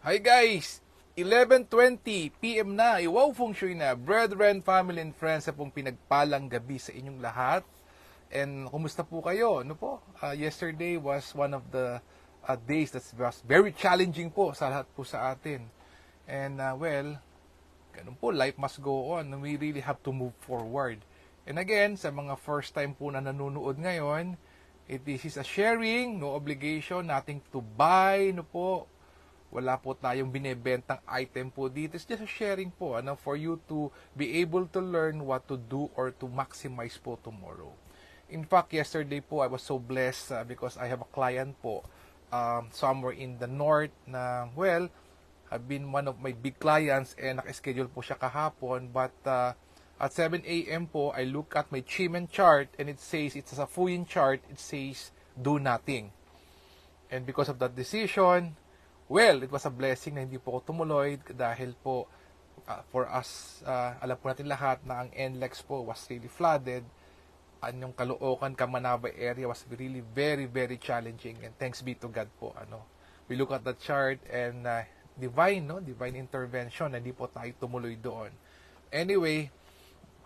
Hi guys! 11:20 PM na, Wow Feng Shui na. Brethren, family and friends sa pong pinagpalang gabi sa inyong lahat. And kumusta po kayo? Ano po? Yesterday was one of the days that was very challenging po sa lahat po sa atin. And ganun po, life must go on. We really have to move forward. And again, sa mga first time po na nanonood ngayon, this is a sharing, no obligation, nothing to buy, no po. Wala po tayong binebentang item po dito. It's just a sharing po, for you to be able to learn what to do or to maximize po tomorrow. In fact, yesterday po, I was so blessed because I have a client po somewhere in the north na, have been one of my big clients and naka-schedule po siya kahapon. But at 7 a.m. po, I look at my Chimen chart and it says, it's a Fuyin chart, it says, do nothing. And because of that decision, it was a blessing na hindi po ako tumuloy dahil po for us, alam po natin lahat na ang NLEX po was really flooded. Yung Caloocan, Kamanaba area was really very, very challenging. And thanks be to God po. We look at the chart and divine intervention, hindi po tayo tumuloy doon. Anyway,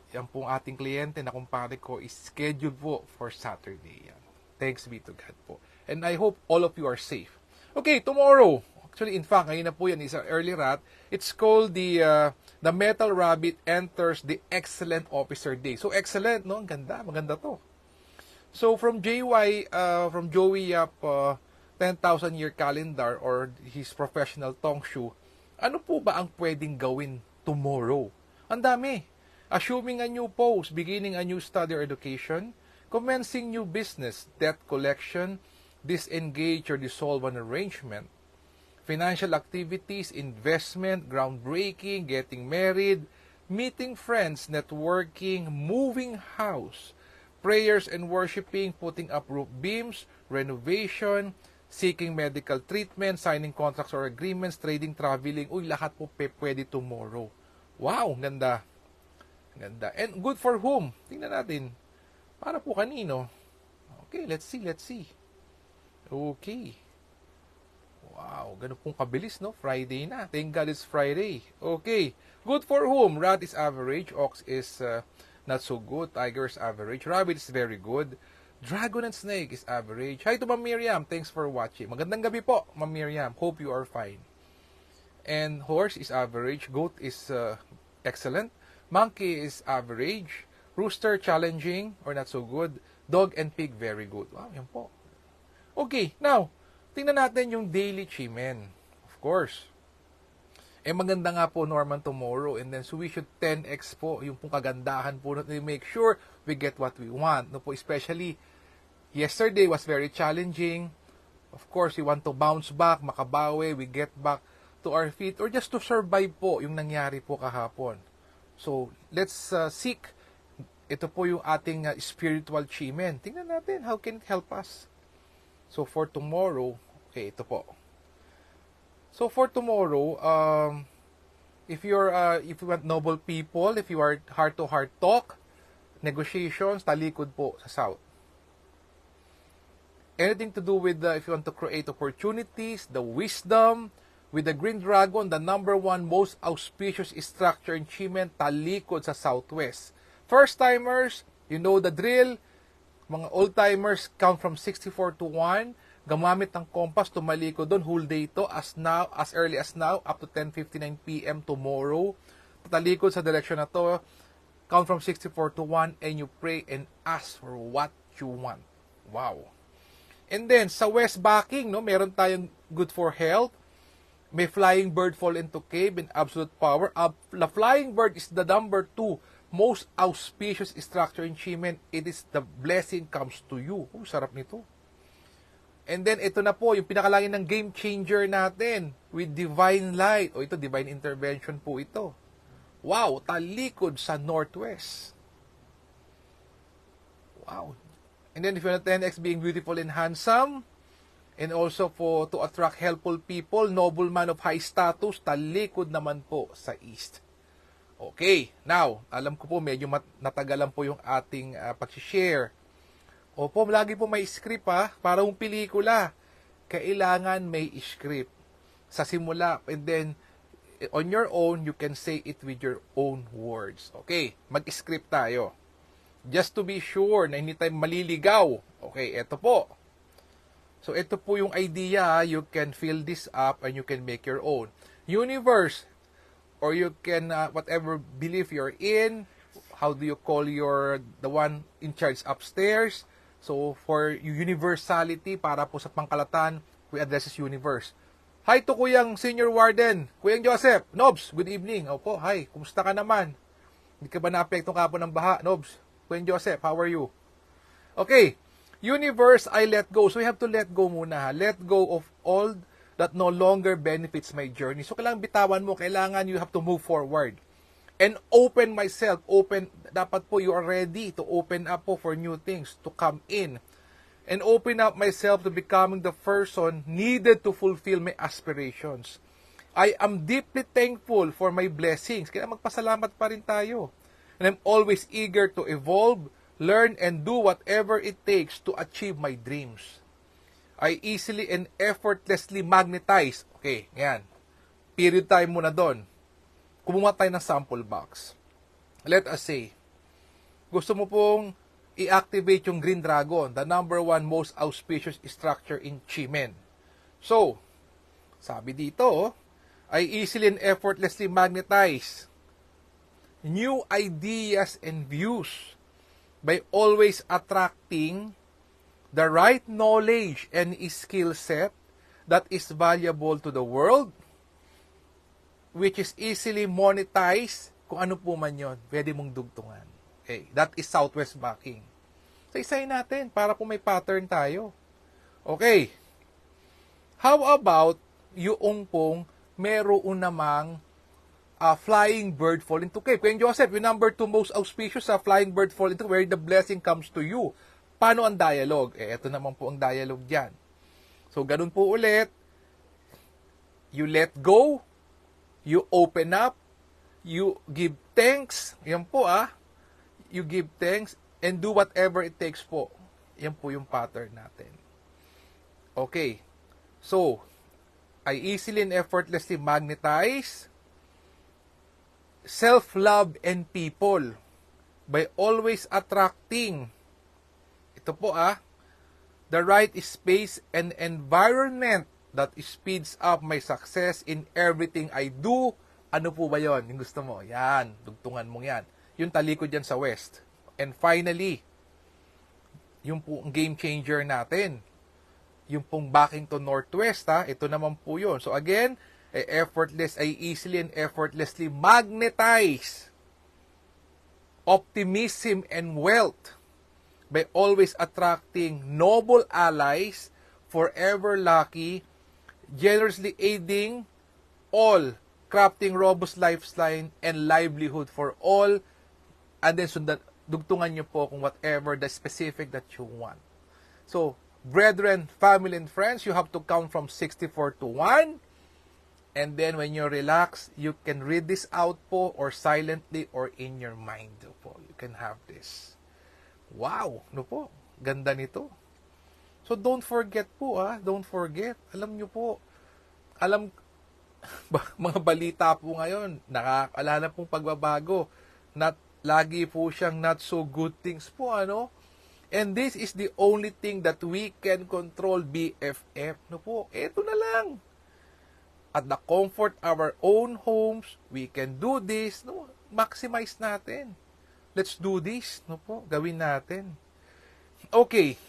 yan pong ating kliyente na kumpare ko is scheduled po for Saturday. Yan. Thanks be to God po. And I hope all of you are safe. Okay, tomorrow. Actually, in fact, ngayon na po yan, is an early rat. It's called the Metal Rabbit Enters the Excellent Officer Day. So, excellent, no? Ang ganda, maganda to. So, from Joey Yap, 10,000 year calendar or his professional Tongshu, ano po ba ang pwedeng gawin tomorrow? Ang dami. Assuming a new post, beginning a new study or education, commencing new business, debt collection, disengage or dissolve an arrangement, financial activities, investment, groundbreaking, getting married, meeting friends, networking, moving house, prayers and worshiping, putting up roof beams, renovation, seeking medical treatment, signing contracts or agreements, trading, traveling. Lahat po pwede tomorrow. Wow, ganda. Ganda. And good for whom? Tingnan natin. Para po kanino? Okay, let's see. Okay. Wow, ganun pong kabilis, no? Friday na. Thank God it's Friday. Okay. Good for whom? Rat is average. Ox is not so good. Tiger is average. Rabbit is very good. Dragon and snake is average. Hi to Ma'am Miriam. Thanks for watching. Magandang gabi po, Ma'am Miriam. Hope you are fine. And horse is average. Goat is excellent. Monkey is average. Rooster, challenging or not so good. Dog and pig, very good. Wow, yan po. Okay, now, tingnan natin yung daily Chimen. Of course. Maganda nga po, Norman, tomorrow. And then, so we should 10x po yung pong kagandahan po natin. Make sure we get what we want. No po, especially, yesterday was very challenging. Of course, we want to bounce back, makabawi, we get back to our feet, or just to survive po yung nangyari po kahapon. So, let's seek. Ito po yung ating spiritual Chimen. Tingnan natin, how can it help us? So, for tomorrow, okay, ito po. So, for tomorrow, if you want noble people, if you are heart-to-heart talk, negotiations, talikod po sa south. Anything to do with, if you want to create opportunities, the wisdom, with the green dragon, the number one most auspicious structure in Chimen, talikod sa southwest. First-timers, you know the drill. Mga old-timers, count from 64 to 1. Gamamit ng compass, tumaliko doon. Whole day to, as early as now, up to 10:59 p.m. tomorrow. Talikod sa direction na to. Count from 64 to 1 and you pray and ask for what you want. Wow. And then, sa west backing, no, meron tayong good for health. May flying bird fall into cave in absolute power. The flying bird is the number 2 most auspicious structure in Chimen. It is the blessing comes to you. Sarap nito. And then, ito na po, yung pinakalangin ng game changer natin with divine light. Ito, divine intervention po ito. Wow, talikod sa northwest. Wow. And then, if you want 10x being beautiful and handsome, and also to attract helpful people, nobleman of high status, talikod naman po sa east. Okay, now, alam ko po medyo natagalan po yung ating pag-share. Opo, lagi po may script para yung pelikula. Kailangan may script. sa simula, and then on your own, you can say it with your own words. Okay, mag-script tayo. Just to be sure na hindi tayo maliligaw. Okay, eto po. So, ito po yung idea. You can fill this up and you can make your own. Universe, or you can, whatever belief you're in, how do you call the one in charge upstairs? So, for universality, para po sa pangkalatan, we address as universe. Hi to Kuyang Senior Warden, Kuyang Joseph. Nobs, good evening. Opo, hi, kumusta ka naman? Hindi ka ba naapekto kapon ng baha, Nobs? Kuyang Joseph, how are you? Okay, universe, I let go. So, we have to let go muna. Let go of all that no longer benefits my journey. So, kailangan bitawan mo, kailangan you have to move forward. And open myself, dapat po you are ready to open up po for new things to come in. And open up myself to becoming the person needed to fulfill my aspirations. I am deeply thankful for my blessings. Kaya magpasalamat pa rin tayo. And I'm always eager to evolve, learn, and do whatever it takes to achieve my dreams. I easily and effortlessly magnetize. Okay, yan. Period tayo muna doon. Kumuha tayo ng sample box. Let us say, gusto mo pong i-activate yung Green Dragon, the number 1 most auspicious structure in Chimen. So, sabi dito, I easily and effortlessly magnetize new ideas and views by always attracting the right knowledge and skill set that is valuable to the world, which is easily monetized, kung ano po man yun, pwede mong dugtungan. Okay, that is Southwest backing. So, isahin natin para po may pattern tayo. Okay. How about yung pong meron namang flying bird fall into cave? Kuya Joseph, yung number 2 most auspicious sa flying bird fall into where the blessing comes to you. Paano ang dialogue? Ito naman po ang dialogue dyan. So, ganun po ulit. You let go. You open up. You give thanks. Yan po You give thanks and do whatever it takes po. Yan po yung pattern natin. Okay. So, I easily and effortlessly magnetize self-love and people by always attracting, ito po the right space and environment that speeds up my success in everything I do. Ano po ba yon? Yung gusto mo? Yan. Dugtungan mo yan. Yung talikod dyan sa west. And finally, yung pong game changer natin, yung pong backing to northwest, ito naman po yun. So again, I easily and effortlessly magnetize optimism and wealth by always attracting noble allies, forever lucky, generously aiding all, crafting robust lifestyle and livelihood for all, and then dugtungan nyo po kung whatever the specific that you want. So, brethren, family, and friends, you have to count from 64 to 1. And then when you relax, you can read this out po or silently or in your mind po. You can have this. Wow! No po? Ganda nito. So, don't forget po Don't forget. Alam nyo po. Mga balita po ngayon, nakakaalala pong pagbabago. Lagi po siyang not so good things po, And this is the only thing that we can control, BFF. No po, eto na lang. At the comfort of our own homes, we can do this. No, maximize natin. Let's do this. No po, gawin natin. Okay.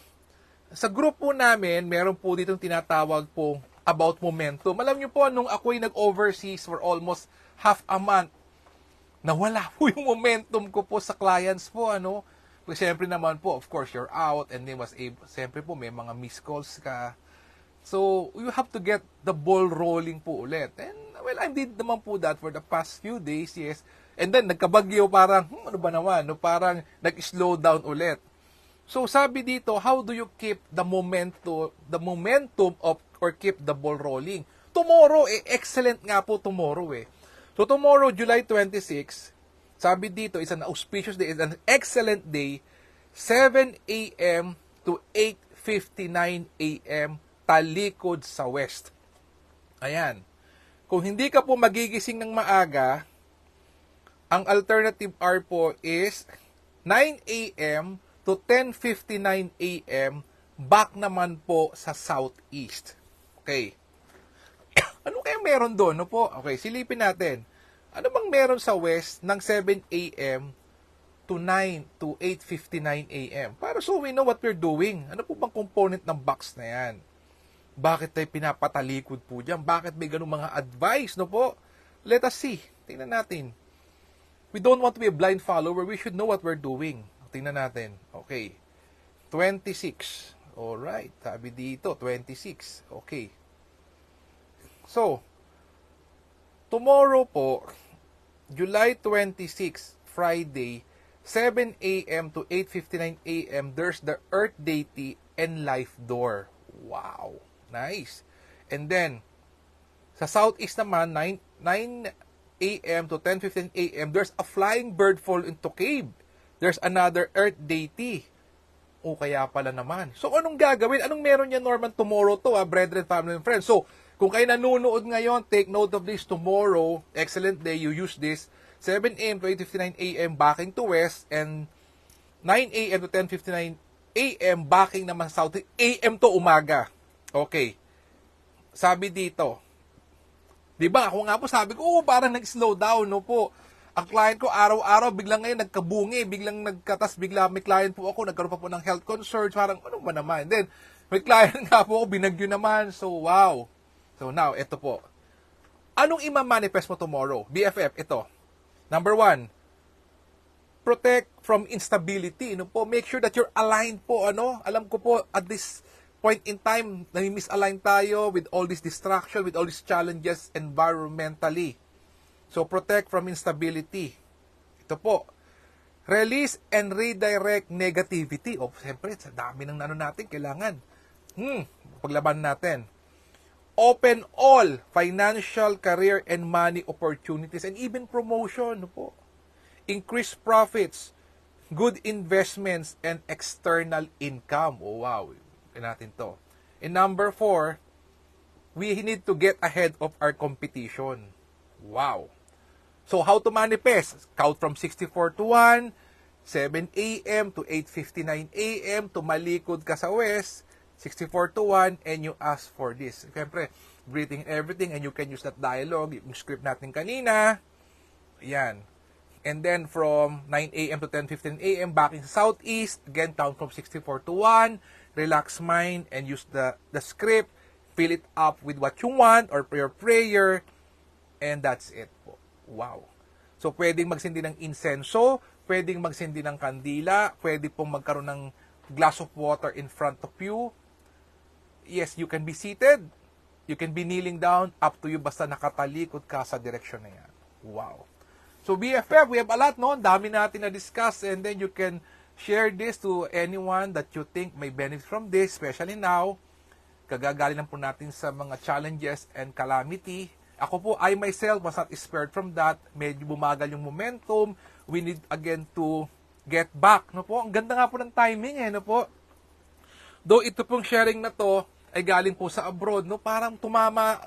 Sa group po namin, meron po ditong tinatawag po about momentum. Alam niyo po, nung ako'y nag-overseas for almost half a month, nawala po yung momentum ko po sa clients po, Kasi siyempre naman po, of course, you're out and then siyempre po, may mga missed calls ka. So, you have to get the ball rolling po ulit. And, well, I did naman po that for the past few days, yes. And then, nagkabagyo parang, ano ba naman, parang nag-slow down ulit. So, sabi dito, how do you keep the momentum of, or keep the ball rolling? Tomorrow, excellent nga po tomorrow So, tomorrow, July 26, sabi dito, is an auspicious day, is an excellent day, 7 a.m. to 8:59 a.m. talikod sa west. Ayan. Kung hindi ka po magigising ng maaga, ang alternative hour po is 9 a.m. to 10:59 a.m. back naman po sa southeast. Okay. Ano kaya meron doon? No po? Okay, silipin natin. Ano bang meron sa west ng 7 a.m. to 9 to 8:59 a.m.? Para so we know what we're doing. Ano po bang component ng box na yan? Bakit tayo pinapatalikod po dyan? Bakit may ganung mga advice? No po? Let us see. Tingnan natin. We don't want to be a blind follower. We should know what we're doing. Tingnan natin. Okay. 26. Alright. Sabi dito, 26. Okay. So, tomorrow po, July 26, Friday, 7 a.m. to 8:59 a.m., there's the Earth Deity and Life Door. Wow. Nice. And then, sa Southeast naman, 9 a.m. to 10:15 a.m., there's a flying bird fall into cave. There's another Earth Deity. O kaya pala naman. So, anong gagawin? Anong meron niya, Norman, tomorrow to, brethren, family, and friends? So, kung kayo nanonood ngayon, take note of this tomorrow. Excellent day. You use this. 7 a.m. to 8:59 a.m. backing to west and 9 a.m. to 10:59 a.m. backing naman south. A.m. to umaga. Okay. Sabi dito, diba? Ako nga po sabi ko, parang nag-slow down, no po. Ang client ko, araw-araw, biglang ngayon nagkabungi, biglang nagkatas, bigla may client po ako, nagkaroon pa po ng health concerns, parang ano ba naman. Then, may client nga po ako, binagyo naman. So, wow. So, now, ito po. Anong ima-manifest mo tomorrow? BFF, ito. Number 1, protect from instability. No po? Make sure that you're aligned po. Ano? Alam ko po, at this point in time, nami-misalign tayo with all this distraction, with all these challenges environmentally. So, protect from instability. Ito po. Release and redirect negativity. O, siyempre, sa dami ng ano natin, kailangan. Paglaban natin. Open all financial, career, and money opportunities and even promotion. No po. Increase profits, good investments, and external income. Oh, wow. Natin to. And number 4, we need to get ahead of our competition. Wow. So, how to manifest? Count from 64 to 1, 7 a.m. to 8:59 a.m. tumalikod ka sa west, 64 to 1, and you ask for this. Siyempre, breathing everything, and you can use that dialogue, yung script natin kanina. Yan. And then, from 9 a.m. to 10:15 a.m., back in southeast, again, count from 64 to 1, relax mind, and use the script, fill it up with what you want, or your prayer, and that's it po. Wow. So, pwedeng magsindi ng insenso, pwedeng magsindi ng kandila, pwede pong magkaroon ng glass of water in front of you. Yes, you can be seated, you can be kneeling down, up to you, basta nakatalikod ka sa direksyon na yan. Wow. So, BFF, we have a lot, no? Dami natin na-discuss, and then you can share this to anyone that you think may benefit from this, especially now. Kagagaling lang po natin sa mga challenges and calamity. Ako po, I myself was not spared from that. Medyo bumagal yung momentum. We need again to get back. No po? Ang ganda nga po ng timing no po? Though ito pong sharing na to ay galing po sa abroad, no? Parang tumama,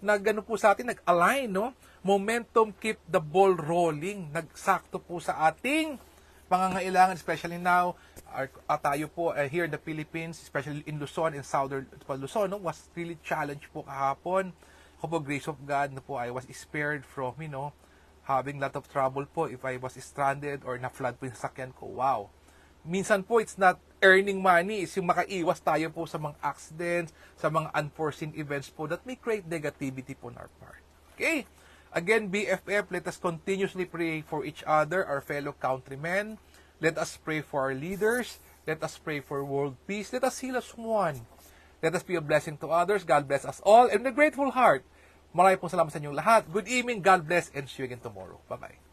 nag-ano po sa atin, nag-align, no? Momentum, keep the ball rolling. Nagsakto po sa ating pangangailangan, especially now, tayo po here in the Philippines, especially in Luzon, in southern Luzon, no? Was really challenged po kahapon. Ako po, grace of God, no po, I was spared from, having lot of trouble po if I was stranded or na-flood po yung sakyan ko. Wow. Minsan po, it's not earning money, it's yung makaiwas tayo po sa mga accidents, sa mga unforeseen events po that may create negativity po on our part. Okay? Again, BFF, let us continuously pray for each other, our fellow countrymen. Let us pray for our leaders. Let us pray for world peace. Let us heal as one. Let us be a blessing to others. God bless us all. And with a grateful heart, maraming pong salamat sa inyong lahat. Good evening, God bless, and see you again tomorrow. Bye-bye.